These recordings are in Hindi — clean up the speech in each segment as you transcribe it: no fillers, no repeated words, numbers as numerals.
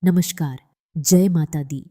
नमस्कार, जय माता दी।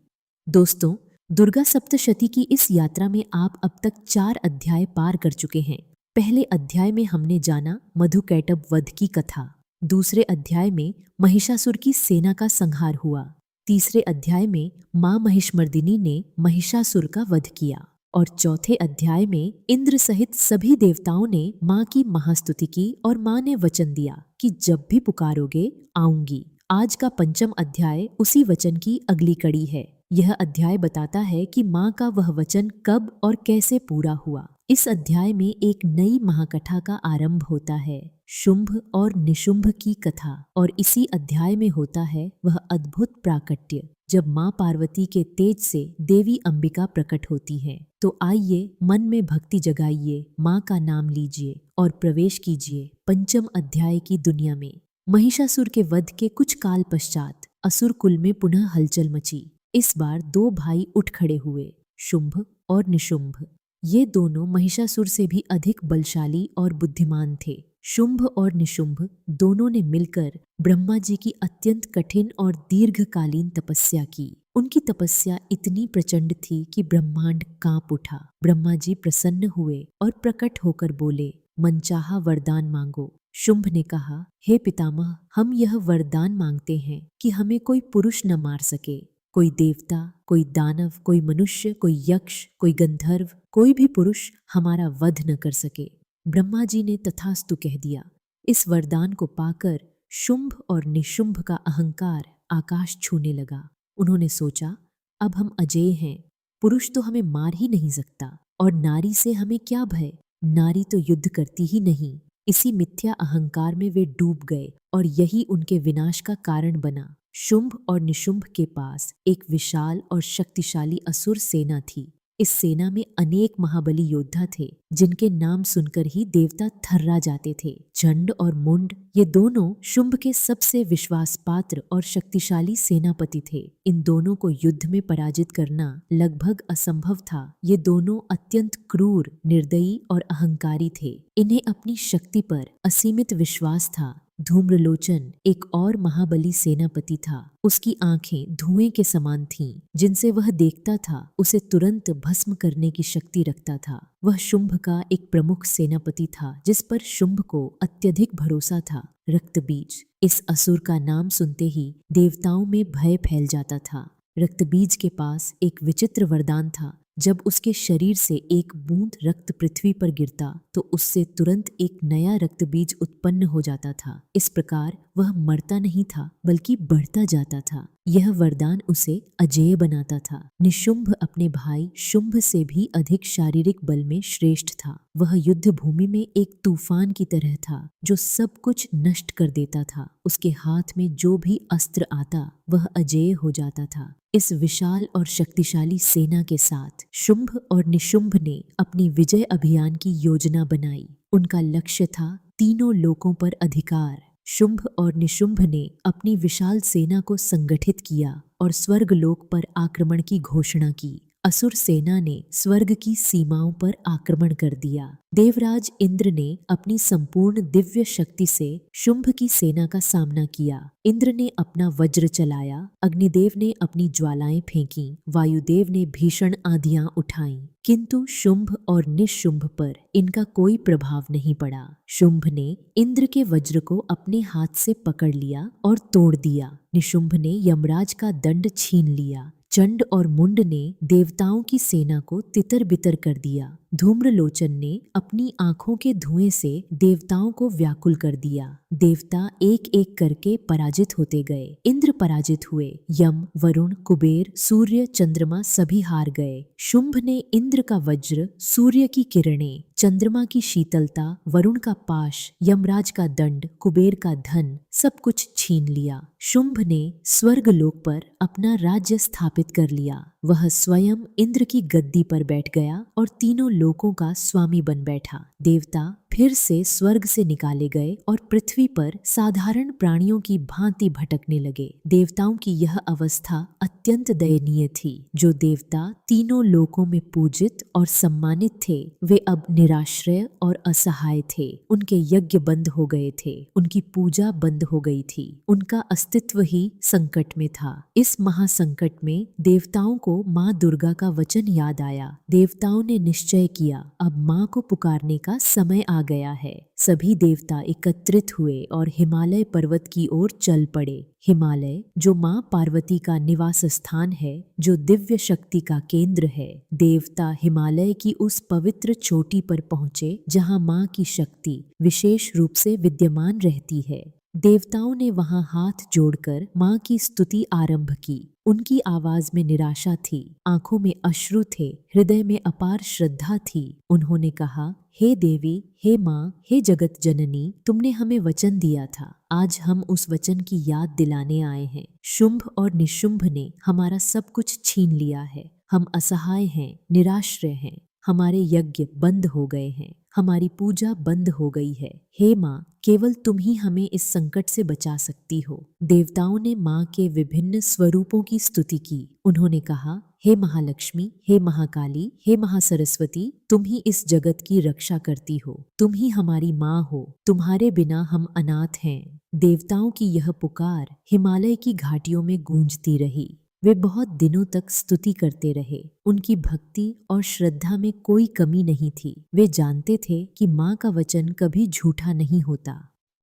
दोस्तों, दुर्गा सप्तशती की इस यात्रा में आप अब तक 4 अध्याय पार कर चुके हैं। पहले अध्याय में हमने जाना मधुकैटभ वध की कथा। दूसरे अध्याय में महिषासुर की सेना का संहार हुआ। तीसरे अध्याय में मां महिषमर्दिनी ने महिषासुर का वध किया और चौथे अध्याय में इंद्र सहित सभी देवताओं ने मां की महास्तुति की और मां ने वचन दिया कि जब भी पुकारोगे आऊंगी। आज का पंचम अध्याय उसी वचन की अगली कड़ी है। यह अध्याय बताता है कि मां का वह वचन कब और कैसे पूरा हुआ। इस अध्याय में एक नई महाकथा का आरंभ होता है, शुंभ और निशुंभ की कथा। और इसी अध्याय में होता है वह अद्भुत प्राकट्य, जब मां पार्वती के तेज से देवी अंबिका प्रकट होती है। तो आइए मन में भक्ति जगाइए, मां का नाम लीजिए और प्रवेश कीजिए पंचम अध्याय की दुनिया में। महिषासुर के वध के कुछ काल पश्चात असुर कुल में पुनः हलचल मची। इस बार 2 भाई उठ खड़े हुए, शुंभ और निशुंभ। ये दोनों महिषासुर से भी अधिक बलशाली और बुद्धिमान थे। शुंभ और निशुंभ दोनों ने मिलकर ब्रह्मा जी की अत्यंत कठिन और दीर्घकालीन तपस्या की। उनकी तपस्या इतनी प्रचंड थी कि ब्रह्मांड कांप उठा। ब्रह्मा जी प्रसन्न हुए और प्रकट होकर बोले, मनचाहा वरदान मांगो। शुंभ ने कहा, हे पितामह, हम यह वरदान मांगते हैं कि हमें कोई पुरुष न मार सके। कोई देवता, कोई दानव, कोई मनुष्य, कोई यक्ष, कोई गंधर्व, कोई भी पुरुष हमारा वध न कर सके। ब्रह्मा जी ने तथास्तु कह दिया। इस वरदान को पाकर शुंभ और निशुंभ का अहंकार आकाश छूने लगा। उन्होंने सोचा, अब हम अजेय हैं, पुरुष तो हमें मार ही नहीं सकता और नारी से हमें क्या भय, नारी तो युद्ध करती ही नहीं। इसी मिथ्या अहंकार में वे डूब गए और यही उनके विनाश का कारण बना। शुंभ और निशुंभ के पास एक विशाल और शक्तिशाली असुर सेना थी। इस सेना में अनेक महाबली योद्धा थे, जिनके नाम सुनकर ही देवता थर्रा जाते थे। चंड और मुंड, ये दोनों शुंभ के सबसे विश्वास पात्र और शक्तिशाली सेनापति थे। इन दोनों को युद्ध में पराजित करना लगभग असंभव था। ये दोनों अत्यंत क्रूर, निर्दयी और अहंकारी थे। इन्हें अपनी शक्ति पर असीमित विश्वास था। धूम्रलोचन एक और महाबली सेनापति था। उसकी आंखें धुएं के समान थीं, जिनसे वह देखता था उसे तुरंत भस्म करने की शक्ति रखता था। वह शुंभ का एक प्रमुख सेनापति था, जिस पर शुंभ को अत्यधिक भरोसा था। रक्तबीज, इस असुर का नाम सुनते ही देवताओं में भय फैल जाता था। रक्तबीज के पास एक विचित्र वरदान था। जब उसके शरीर से एक बूंद रक्त पृथ्वी पर गिरता तो उससे तुरंत एक नया रक्तबीज उत्पन्न हो जाता था। इस प्रकार वह मरता नहीं था, बल्कि बढ़ता जाता था। यह वरदान उसे अजेय बनाता था। निशुंभ अपने भाई शुंभ से भी अधिक शारीरिक बल में श्रेष्ठ था। वह युद्ध भूमि में एक तूफान की तरह था, जो सब कुछ नष्ट कर देता था। उसके हाथ में जो भी अस्त्र आता वह अजेय हो जाता था। इस विशाल और शक्तिशाली सेना के साथ शुंभ और निशुंभ ने अपनी विजय अभियान की योजना बनाई। उनका लक्ष्य था तीनों लोकों पर अधिकार। शुंभ और निशुंभ ने अपनी विशाल सेना को संगठित किया और स्वर्गलोक पर आक्रमण की घोषणा की। असुर सेना ने स्वर्ग की सीमाओं पर आक्रमण कर दिया। देवराज इंद्र ने अपनी संपूर्ण दिव्य शक्ति से शुंभ की सेना का सामना किया। इंद्र ने अपना वज्र चलाया, अग्निदेव ने अपनी ज्वालाएं फेंकी, वायुदेव ने भीषण आंधियां उठाईं, किंतु शुंभ और निशुंभ पर इनका कोई प्रभाव नहीं पड़ा। शुंभ ने इंद्र के वज्र को अपने हाथ से पकड़ लिया और तोड़ दिया। निशुंभ ने यमराज का दंड छीन लिया। चंड और मुंड ने देवताओं की सेना को तितर बितर कर दिया। धूम्रलोचन ने अपनी आंखों के धुएं से देवताओं को व्याकुल कर दिया। देवता एक एक करके पराजित होते गए। इंद्र पराजित हुए। यम, वरुण, कुबेर, सूर्य, चंद्रमा सभी हार गए। शुंभ ने इंद्र का वज्र, सूर्य की किरणें, चंद्रमा की शीतलता, वरुण का पाश, यमराज का दंड, कुबेर का धन सब कुछ छीन लिया। शुंभ ने स्वर्गलोक पर अपना राज्य स्थापित कर लिया। वह स्वयं इंद्र की गद्दी पर बैठ गया और तीनों लोकों का स्वामी बन बैठा। देवता फिर से स्वर्ग से निकाले गए और पृथ्वी पर साधारण प्राणियों की भांति भटकने लगे। देवताओं की यह अवस्था अत्यंत दयनीय थी। जो देवता तीनों लोकों में पूजित और सम्मानित थे, वे अब निराश्रय और असहाय थे। उनके यज्ञ बंद हो गए थे, उनकी पूजा बंद हो गई थी, उनका अस्तित्व ही संकट में था। इस महासंकट में देवताओं को माँ दुर्गा का वचन याद आया। देवताओं ने निश्चय किया, अब माँ को पुकारने का समय आ गया है। सभी देवता एकत्रित हुए और हिमालय पर्वत की ओर चल पड़े। हिमालय जो माँ पार्वती का निवास स्थान है, जो दिव्य शक्ति का केंद्र है। देवता हिमालय की उस पवित्र चोटी पर पहुंचे जहां माँ की शक्ति विशेष रूप से विद्यमान रहती है। देवताओं ने वहां हाथ जोड़कर माँ की स्तुति आरंभ की। उनकी आवाज में निराशा थी, आंखों में अश्रु थे, हृदय में अपार श्रद्धा थी। उन्होंने कहा, हे देवी, हे माँ, हे जगत जननी, तुमने हमें वचन दिया था, आज हम उस वचन की याद दिलाने आए हैं। शुंभ और निशुंभ ने हमारा सब कुछ छीन लिया है। हम असहाय हैं, निराश्रय हैं, हमारे यज्ञ बंद हो गए हैं, हमारी पूजा बंद हो गई है। हे माँ, केवल तुम ही हमें इस संकट से बचा सकती हो। देवताओं ने माँ के विभिन्न स्वरूपों की स्तुति की। उन्होंने कहा, हे महालक्ष्मी, हे महाकाली, हे महासरस्वती, तुम ही इस जगत की रक्षा करती हो, तुम ही हमारी माँ हो, तुम्हारे बिना हम अनाथ हैं। देवताओं की यह पुकार हिमालय की घाटियों में गूंजती रही। वे बहुत दिनों तक स्तुति करते रहे। उनकी भक्ति और श्रद्धा में कोई कमी नहीं थी। वे जानते थे कि माँ का वचन कभी झूठा नहीं होता।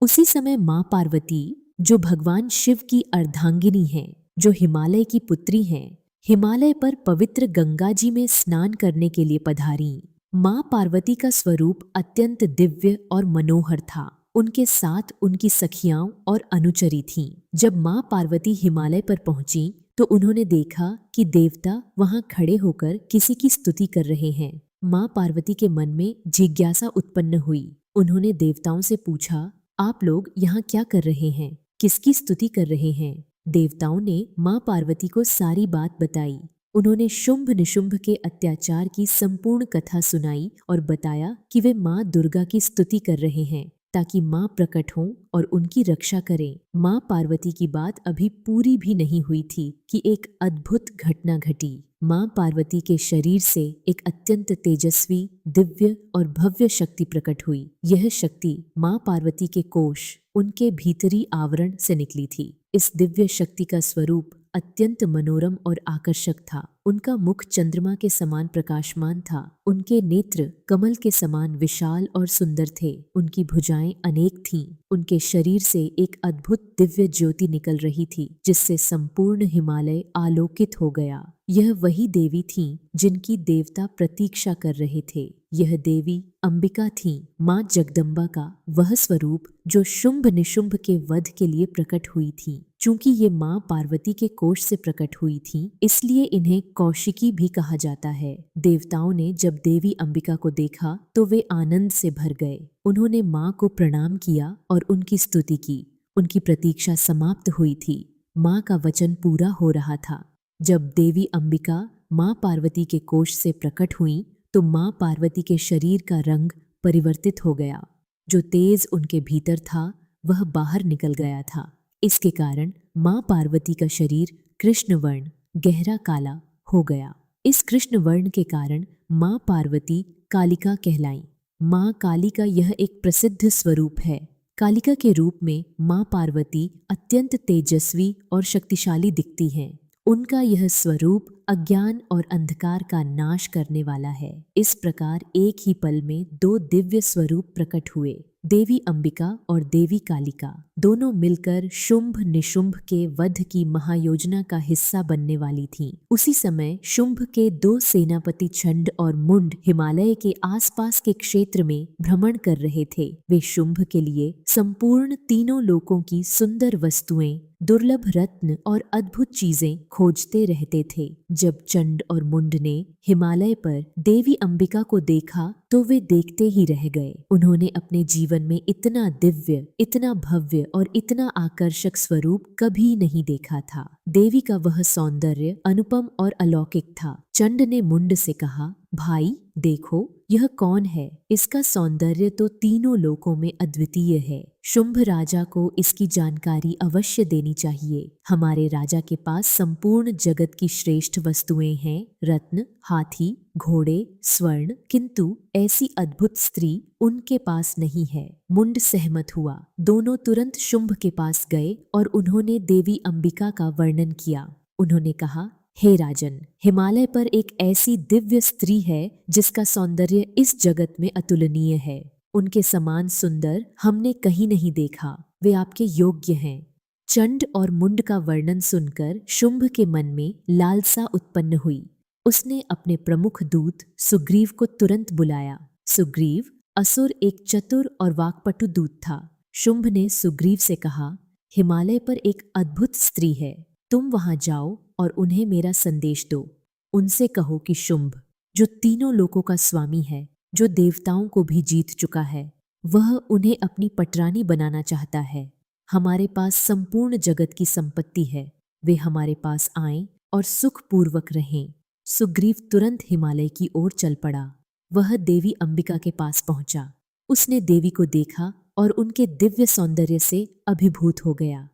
उसी समय माँ पार्वती, जो भगवान शिव की अर्धांगिनी हैं, जो हिमालय की पुत्री हैं, हिमालय पर पवित्र गंगा जी में स्नान करने के लिए पधारी। माँ पार्वती का स्वरूप अत्यंत दिव्य और मनोहर था। उनके साथ उनकी सखियां और अनुचरी थीं। जब माँ पार्वती हिमालय पर पहुंची तो उन्होंने देखा कि देवता वहां खड़े होकर किसी की स्तुति कर रहे हैं। माँ पार्वती के मन में जिज्ञासा उत्पन्न हुई। उन्होंने देवताओं से पूछा, आप लोग यहाँ क्या कर रहे हैं, किसकी स्तुति कर रहे हैं? देवताओं ने माँ पार्वती को सारी बात बताई। उन्होंने शुंभ निशुंभ के अत्याचार की संपूर्ण कथा सुनाई और बताया कि वे माँ दुर्गा की स्तुति कर रहे हैं ताकि माँ प्रकट हों और उनकी रक्षा करें। माँ पार्वती की बात अभी पूरी भी नहीं हुई थी कि एक अद्भुत घटना घटी। माँ पार्वती के शरीर से एक अत्यंत तेजस्वी, दिव्य और भव्य शक्ति प्रकट हुई। यह शक्ति माँ पार्वती के कोश, उनके भीतरी आवरण से निकली थी। इस दिव्य शक्ति का स्वरूप अत्यंत मनोरम और आकर्षक था। उनका मुख चंद्रमा के समान प्रकाशमान था। उनके नेत्र कमल के समान विशाल और सुंदर थे। उनकी भुजाएं अनेक थीं। उनके शरीर से एक अद्भुत दिव्य ज्योति निकल रही थी, जिससे संपूर्ण हिमालय आलोकित हो गया। यह वही देवी थीं जिनकी देवता प्रतीक्षा कर रहे थे। यह देवी अंबिका थी, माँ जगदम्बा का वह स्वरूप जो शुंभ निशुंभ के वध के लिए प्रकट हुई थी। चूंकि ये माँ पार्वती के कोष से प्रकट हुई थी, इसलिए इन्हें कौशिकी भी कहा जाता है। देवताओं ने जब देवी अंबिका को देखा तो वे आनंद से भर गए। उन्होंने माँ को प्रणाम किया और उनकी स्तुति की। उनकी प्रतीक्षा समाप्त हुई थी। माँ का वचन पूरा हो रहा था। जब देवी अंबिका माँ पार्वती के कोष से प्रकट हुई तो माँ पार्वती के शरीर का रंग परिवर्तित हो गया। जो तेज उनके भीतर था वह बाहर निकल गया था। इसके कारण माँ पार्वती का शरीर कृष्ण वर्ण, गहरा काला हो गया। इस कृष्ण वर्ण के कारण माँ पार्वती कालिका कहलाई। माँ काली का यह एक प्रसिद्ध स्वरूप है। कालिका के रूप में माँ पार्वती अत्यंत तेजस्वी और शक्तिशाली दिखती हैं। उनका यह स्वरूप अज्ञान और अंधकार का नाश करने वाला है। इस प्रकार एक ही पल में दो दिव्य स्वरूप प्रकट हुए। देवी अंबिका और देवी कालिका दोनों मिलकर शुंभ निशुंभ के वध की महायोजना का हिस्सा बनने वाली थीं। उसी समय शुंभ के दो सेनापति चंड और मुंड हिमालय के आसपास के क्षेत्र में भ्रमण कर रहे थे। वे शुंभ के लिए संपूर्ण तीनों लोकों की सुंदर वस्तुएं, दुर्लभ रत्न और अद्भुत चीजें खोजते रहते थे। जब चंड और मुंड ने हिमालय पर देवी अंबिका को देखा तो वे देखते ही रह गए। उन्होंने अपने जीवन में इतना दिव्य, इतना भव्य और इतना आकर्षक स्वरूप कभी नहीं देखा था। देवी का वह सौंदर्य अनुपम और अलौकिक था। चंड ने मुंड से कहा, भाई देखो, यह कौन है? इसका सौंदर्य तो तीनों लोकों में अद्वितीय है। शुंभ राजा को इसकी जानकारी अवश्य देनी चाहिए। हमारे राजा के पास संपूर्ण जगत की श्रेष्ठ वस्तुएं हैं, रत्न, हाथी, घोड़े, स्वर्ण, किंतु ऐसी अद्भुत स्त्री उनके पास नहीं है। मुंड सहमत हुआ। दोनों तुरंत शुंभ के पास गए और उन्होंने देवी अंबिका का वर्णन किया। उन्होंने कहा, हे राजन, हिमालय पर एक ऐसी दिव्य स्त्री है जिसका सौंदर्य इस जगत में अतुलनीय है। उनके समान सुंदर हमने कहीं नहीं देखा। वे आपके योग्य हैं। चंड और मुंड का वर्णन सुनकर शुंभ के मन में लालसा उत्पन्न हुई। उसने अपने प्रमुख दूत सुग्रीव को तुरंत बुलाया। सुग्रीव असुर एक चतुर और वाक्पटु दूत था। शुंभ ने सुग्रीव से कहा, हिमालय पर एक अद्भुत स्त्री है। तुम वहां जाओ और उन्हें मेरा संदेश दो। उनसे कहो कि शुंभ, जो तीनों लोकों का स्वामी है, जो देवताओं को भी जीत चुका है, वह उन्हें अपनी पटरानी बनाना चाहता है। हमारे पास संपूर्ण जगत की संपत्ति है। वे हमारे पास आएं और सुखपूर्वक रहें। सुग्रीव तुरंत हिमालय की ओर चल पड़ा। वह देवी अंबिका के पास पहुंचा। उसने देवी को देखा और उनके दिव्य सौंदर्य से अभिभूत हो गया।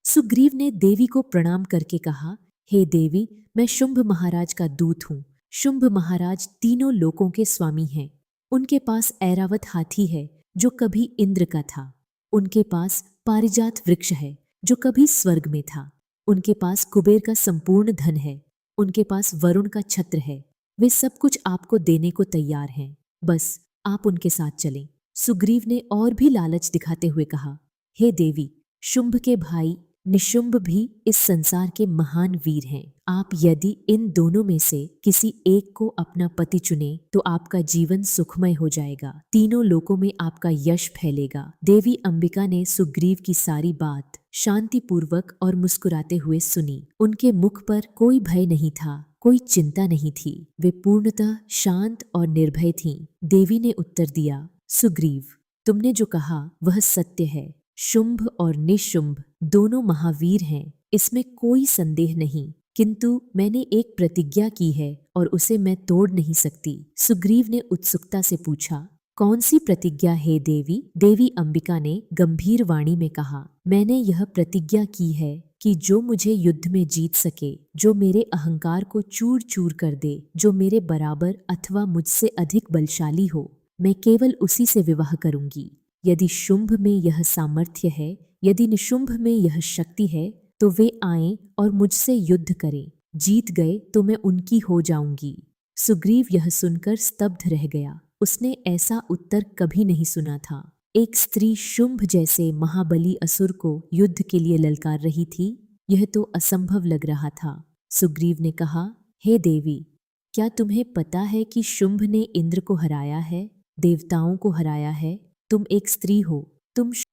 सुग्रीव ने देवी को प्रणाम करके कहा, हे देवी, मैं शुंभ महाराज का दूत हूँ। शुंभ महाराज तीनों लोकों के स्वामी हैं। उनके पास ऐरावत हाथी है जो कभी इंद्र का था। उनके पास पारिजात वृक्ष है जो कभी स्वर्ग में था। उनके पास कुबेर का संपूर्ण धन है। उनके पास वरुण का छत्र है। वे सब कुछ आपको देने को तैयार हैं। बस आप उनके साथ चलें। सुग्रीव ने और भी लालच दिखाते हुए कहा, हे देवी, शुंभ के भाई निशुंभ भी इस संसार के महान वीर हैं। आप यदि इन दोनों में से किसी एक को अपना पति चुने तो आपका जीवन सुखमय हो जाएगा। तीनों लोकों में आपका यश फैलेगा। देवी अंबिका ने सुग्रीव की सारी बात शांतिपूर्वक और मुस्कुराते हुए सुनी। उनके मुख पर कोई भय नहीं था, कोई चिंता नहीं थी। वे पूर्णतः शांत और निर्भय थीं। देवी ने उत्तर दिया, सुग्रीव, तुमने जो कहा वह सत्य है। शुंभ और निशुंभ दोनों महावीर हैं, इसमें कोई संदेह नहीं। किंतु मैंने एक प्रतिज्ञा की है और उसे मैं तोड़ नहीं सकती। सुग्रीव ने उत्सुकता से पूछा, कौन सी प्रतिज्ञा है देवी? देवी अंबिका ने गंभीर वाणी में कहा, मैंने यह प्रतिज्ञा की है कि जो मुझे युद्ध में जीत सके, जो मेरे अहंकार को चूर चूर कर दे, जो मेरे बराबर अथवा मुझसे अधिक बलशाली हो, मैं केवल उसी से विवाह करूंगी। यदि शुंभ में यह सामर्थ्य है, यदि निशुंभ में यह शक्ति है, तो वे आएं और मुझसे युद्ध करें। जीत गए तो मैं उनकी हो जाऊंगी। सुग्रीव यह सुनकर स्तब्ध रह गया। उसने ऐसा उत्तर कभी नहीं सुना था। एक स्त्री शुंभ जैसे महाबली असुर को युद्ध के लिए ललकार रही थी, यह तो असंभव लग रहा था। सुग्रीव ने कहा, हे देवी, क्या तुम्हें पता है कि शुंभ ने इंद्र को हराया है, देवताओं को हराया है? तुम एक स्त्री हो।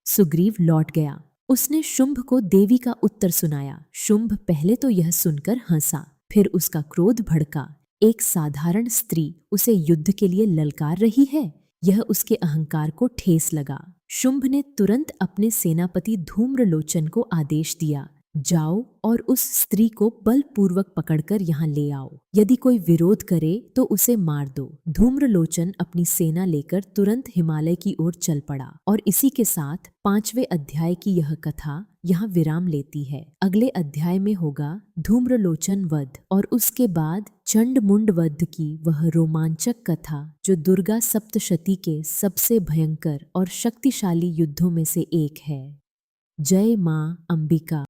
सुग्रीव लौट गया। उसने शुंभ को देवी का उत्तर सुनाया। शुंभ पहले तो यह सुनकर हंसा, फिर उसका क्रोध भड़का। एक साधारण स्त्री उसे युद्ध के लिए ललकार रही है, यह उसके अहंकार को ठेस लगा। शुंभ ने तुरंत अपने सेनापति धूम्रलोचन को आदेश दिया, जाओ और उस स्त्री को बलपूर्वक पकड़कर यहाँ ले आओ। यदि कोई विरोध करे तो उसे मार दो। धूम्रलोचन अपनी सेना लेकर तुरंत हिमालय की ओर चल पड़ा। और इसी के साथ 5वें अध्याय की यह कथा यहाँ विराम लेती है। अगले अध्याय में होगा धूम्रलोचन वध और उसके बाद चंड मुंड वध की वह रोमांचक कथा जो दुर्गा सप्तशती के सबसे भयंकर और शक्तिशाली युद्धों में से एक है। जय मां अंबिका।